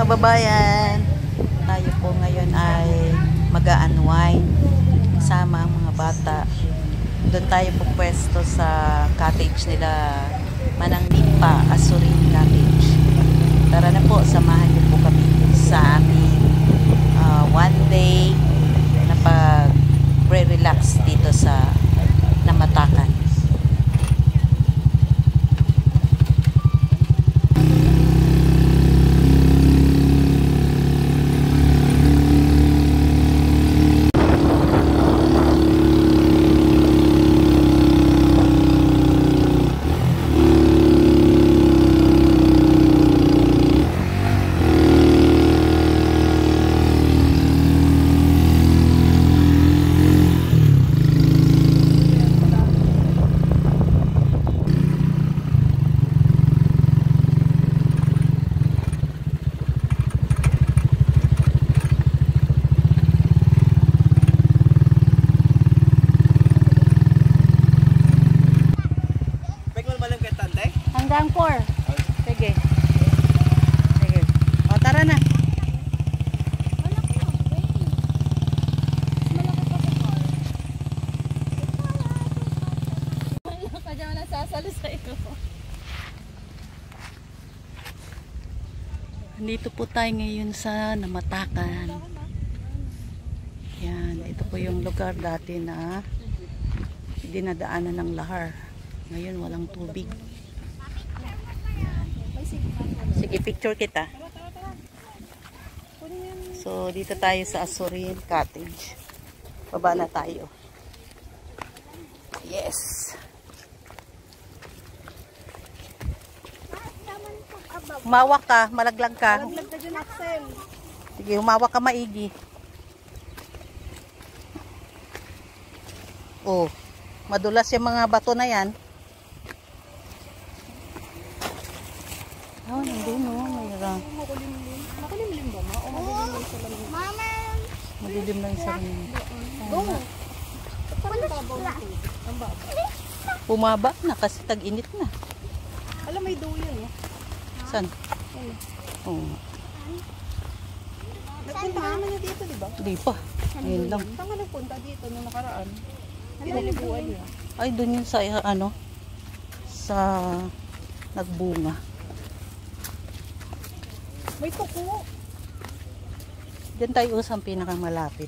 kababayan, tayo po ngayon ay mag-a-unwind kasama ang mga bata. Doon tayo po pwesto sa cottage nila Manang Nipa, Azurin Cottage. Tara na po, samahan niyo po kami sa aming one day na pag-relax dito sa Namatakan. Hanggang 4. Sige. Sige. O, tara na. Kaya mo nasasalo sa iyo. Dito po tayo ngayon sa Namatakan. Yan. Ito po yung lugar dati na dinadaanan ng lahar. Ngayon walang tubig. Sige, picture kita. So, dito tayo sa Azurin Cottage. Baba na tayo. Yes! Humawak ka, malaglag ka. Malaglag ka dyan, Axel. Sige, humawak ka maigi. Oh, madulas yung mga bato na yan. Oh, hindi no, mayroon. Makulimlim ba ma? O madilim lang sa lamin? Mama! Madilim lang sa lamin. Go! Parang babaw na ito. Ang babaw. Bumaba na kasi tag-init na. Alam, may doon yun. Saan? Ayun. Oh, Nagpunta ka naman niya dito, di ba? di pa. Ngayon lang. Saan ka nagpunta dito nung nakaraan? Pinalibuan niya. Ay, dun yun sa, ano, sa nagbunga. May tuko. Diyan tayo usang pinakamalapit.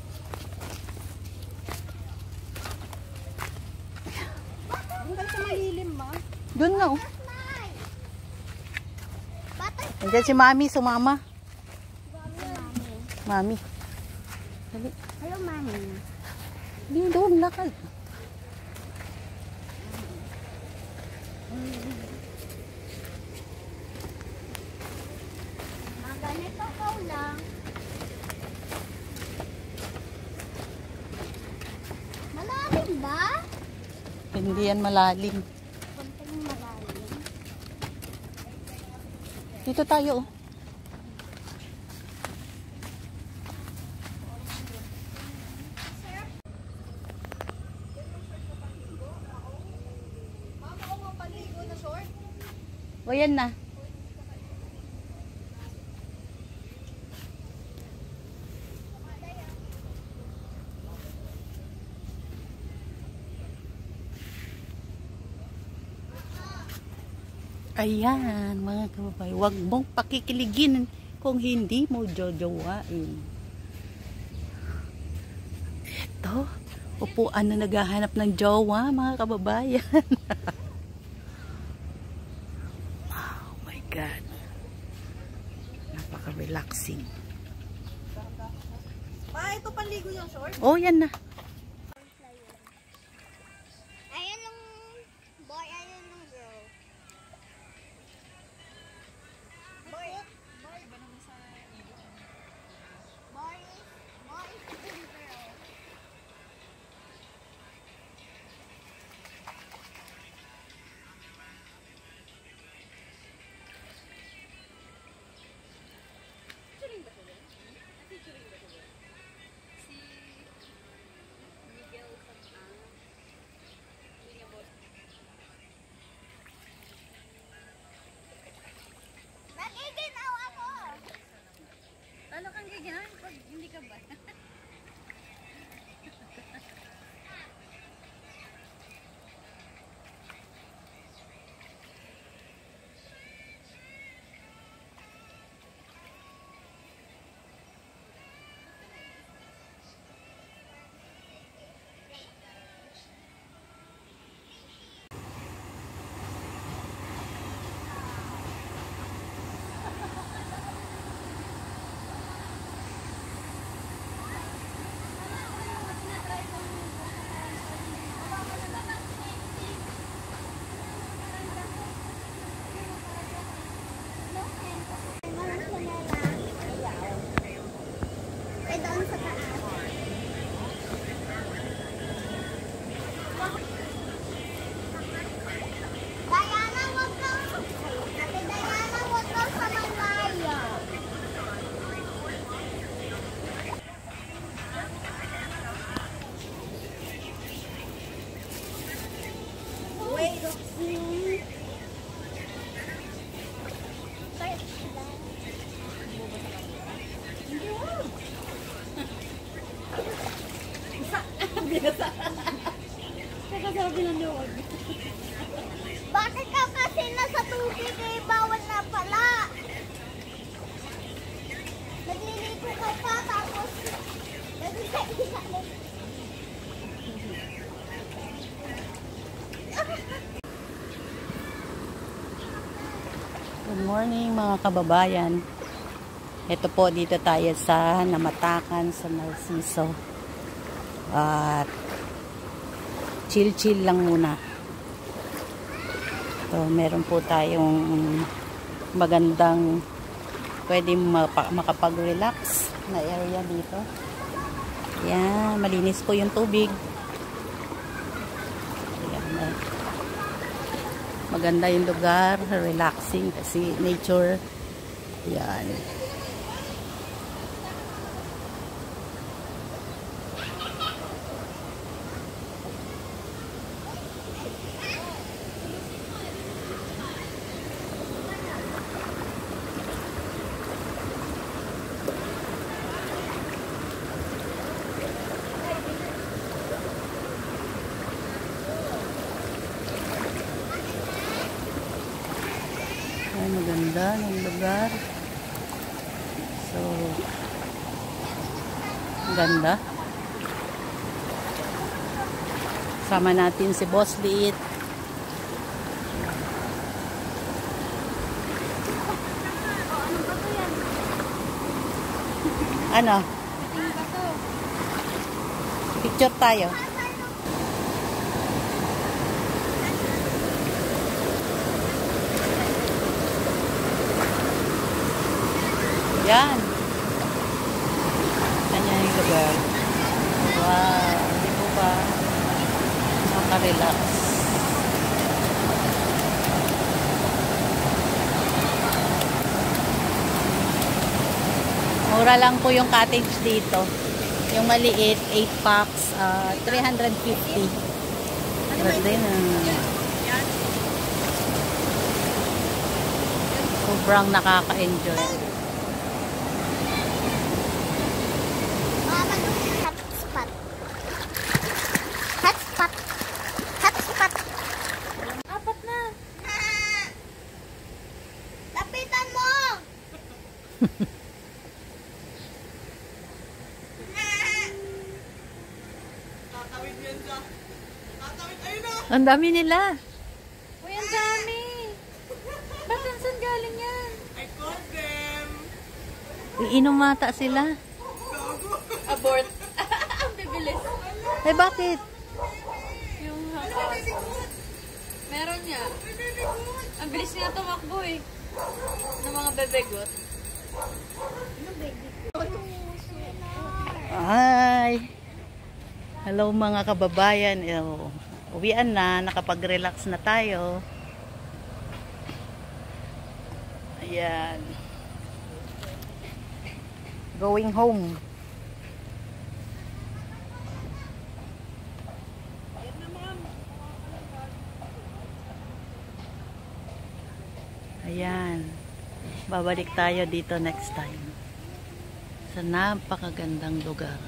Hanggang sa malilim, ma. Doon nga, oh. Nandiyan si Mami, sumama. Mami. Dali. Hello, mami. Hindi, doon, lakad. Ganito ko lang. Malalim ba? Hindi yan malalim. Konting malalim. Dito tayo, oh. Mama, ako mapaligo na short? O, yan na. Ayan, mga kababayan, huwag mong pakikiligin kung hindi mo jojowain. Ito, upuan na naghahanap ng jowa, mga kababayan. Oh my God. Napaka-relaxing. Ma, ito panligo yung short? Oh, yan na. Ayan yung boy, ayan yung girl. Boy ba naman sa iyo? Boy is the girl. ganun? Pag hindi ka ba? Kakasabi ng luwag. Bakit ka kasi nasa tubig eh? Bawal na pala. Nagliligo ka pa tapos nagliligo ka. Good morning mga kababayan. Ito po, dito tayo sa Namatakan sa Narciso. At chill-chill lang muna. Ito, meron po tayong magandang pwede makapag-relax na area dito. Yan, malinis po yung tubig. Yan, maganda yung lugar, relaxing kasi nature. Yan. Ay, maganda ng lugar. So, ganda. Sama natin si Boss Liit. Ano? Picture tayo. Yan. Ganyan yung lugar. Wow. Hindi po ba makarelax? Mura lang po yung cottage dito. Yung maliit, 8 packs, 350. Ganda yun. Sobrang nakaka-enjoy. Hotspot. Hotspot. Hotspot. Apat na. Lapitan mo! Ang dami nila. Uy, ang dami. Ba't saan galing yan? Iinom mata sila. Abort. Ang bibilis. Eh, bakit? Yung hapas. Meron niya. Ang bilis niya tumakbo eh. Ng mga bebegot. Hi! Hello mga kababayan. Uwian na. Nakapag-relax na tayo. Ayan. Going home. Ayan. Babalik tayo dito next time. sa napakagandang lugar.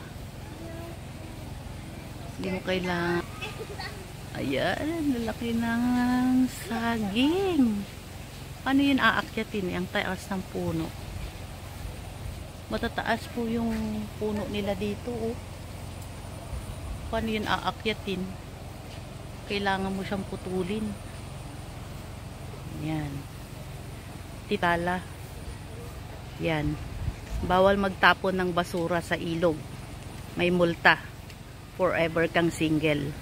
Hindi mo kailangan. Ayan, lalaki ng saging. Paano yun aakyatin? Ang taas ng puno. Matataas po yung puno nila dito. Oh. Paano yun aakyatin? Kailangan mo siyang putulin. Yan. Titala. Yan. Bawal magtapon ng basura sa ilog. May multa. Forever kang single.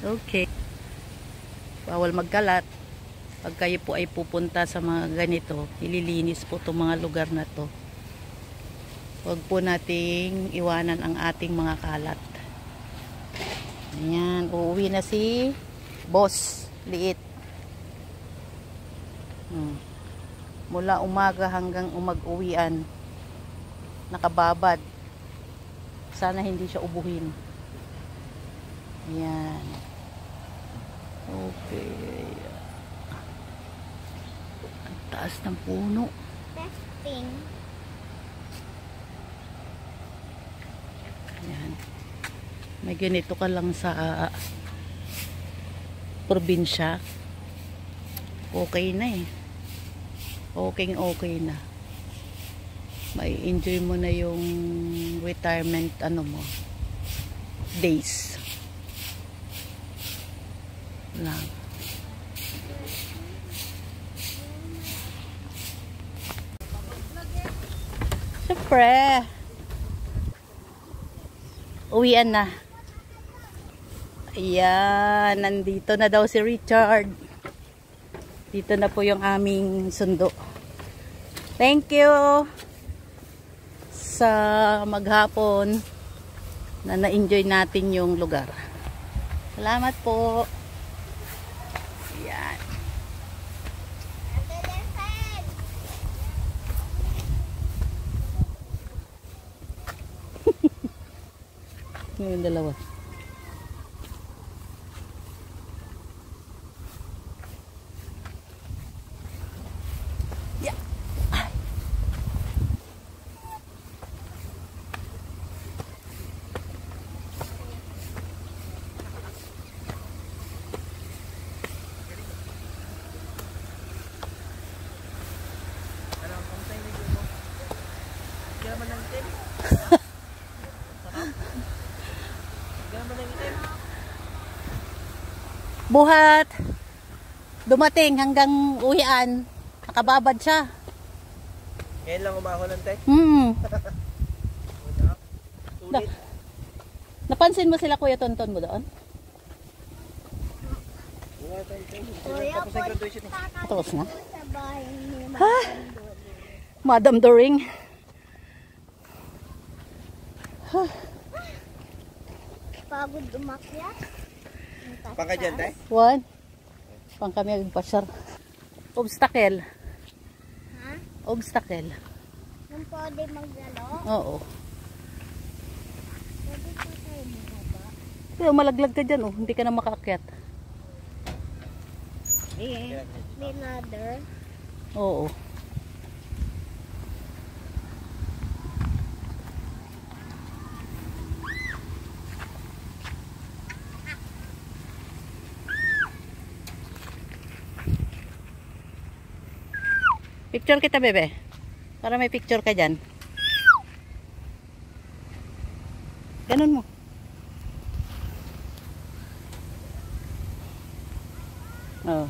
Okay. Bawal magkalat. Pag kayo po ay pupunta sa mga ganito, ililinis po itong mga lugar na to. Huwag po nating iwanan ang ating mga kalat. Ayan. Uuwi na si Boss Liit. Mula umaga hanggang umag-uwian. Nakababad. Sana hindi siya ubuhin. Ayan. Okay. Ang taas ng puno. Testing. Ayan. May ganito ka lang sa probinsya. Okay na eh. Okay na. May enjoy mo na yung retirement mo days lang. Siyempre uwian na. Ayan, nandito na daw si Richard. Dito na po yung aming sundo. Thank you sa maghapon na na-enjoy natin yung lugar. Salamat po. Ayan. Ngayon dalawa. Yeah. Buhat. Dumating hanggang uwian. Nakababad siya. Ngayon lang umahon ng tek. Na, napansin mo sila Kuya Tonton mo doon? Kuya, Tapos ang graduation eh. Tapos na. sa bahay ni Madam Doring. Pagod umakyat. Pang ka dyan, tay? One. Pang kami agpasyar. Obstacle. Ha? Obstacle. Nung pwede maglaro, Oo. pwede pa tayo bumaba. Pero malaglag ka dyan, oh. Hindi ka na makaakyat. May ladder. Oo. Picture kita, bebe. Para may picture ka dyan. Ganun mo. Oh.